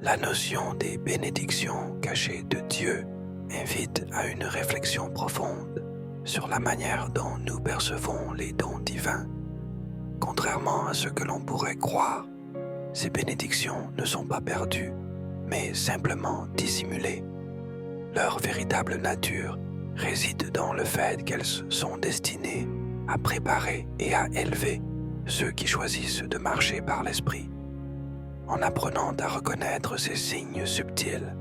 La notion des bénédictions cachées de Dieu invite à une réflexion profonde sur la manière dont nous percevons les dons divins. Contrairement à ce que l'on pourrait croire, ces bénédictions ne sont pas perdues, mais simplement dissimulées. Leur véritable nature réside dans le fait qu'elles sont destinées à préparer et à élever ceux qui choisissent de marcher par l'Esprit. En apprenant à reconnaître ces signes subtils,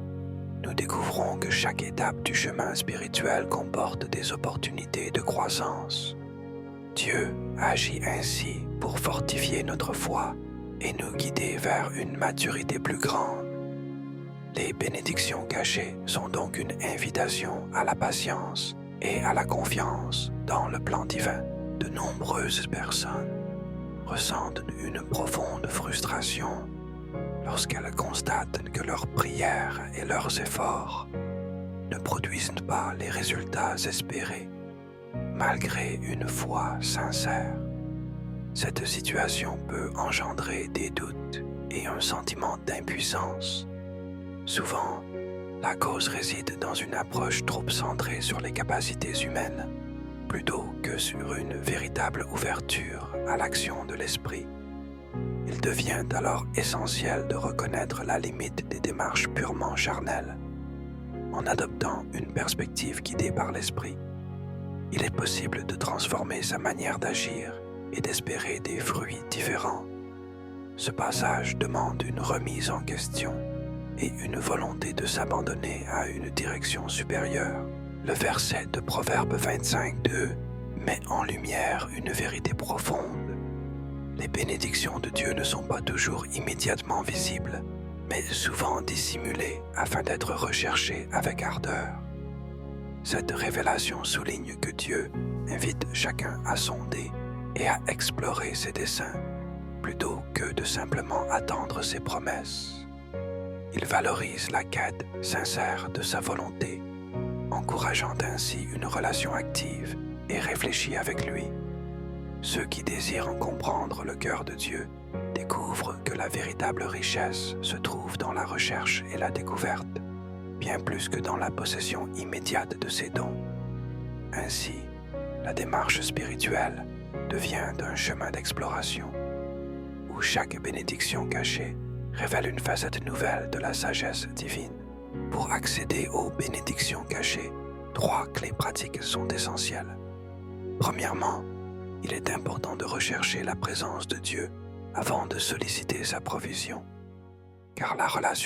nous découvrons que chaque étape du chemin spirituel comporte des opportunités de croissance. Dieu agit ainsi pour fortifier notre foi et nous guider vers une maturité plus grande. Les bénédictions cachées sont donc une invitation à la patience et à la confiance dans le plan divin. De nombreuses personnes ressentent une profonde frustration lorsqu'elles constatent que leurs prières et leurs efforts ne produisent pas les résultats espérés, malgré une foi sincère. Cette situation peut engendrer des doutes et un sentiment d'impuissance. Souvent, la cause réside dans une approche trop centrée sur les capacités humaines, plutôt que sur une véritable ouverture à l'action de l'esprit. Il devient alors essentiel de reconnaître la limite des démarches purement charnelles. En adoptant une perspective guidée par l'esprit, il est possible de transformer sa manière d'agir et d'espérer des fruits différents. Ce passage demande une remise en question et une volonté de s'abandonner à une direction supérieure. Le verset de Proverbe 25:2 met en lumière une vérité profonde. Les bénédictions de Dieu ne sont pas toujours immédiatement visibles, mais souvent dissimulées afin d'être recherchées avec ardeur. Cette révélation souligne que Dieu invite chacun à sonder et à explorer ses desseins, plutôt que de simplement attendre ses promesses. Il valorise la quête sincère de sa volonté, encourageant ainsi une relation active et réfléchie avec lui. Ceux qui désirent comprendre le cœur de Dieu découvrent que la véritable richesse se trouve dans la recherche et la découverte, bien plus que dans la possession immédiate de ses dons. Ainsi, la démarche spirituelle devient un chemin d'exploration, où chaque bénédiction cachée révèle une facette nouvelle de la sagesse divine. Pour accéder aux bénédictions cachées, 3 clés pratiques sont essentielles. Premièrement, il est important de rechercher la présence de Dieu avant de solliciter sa provision, car la relation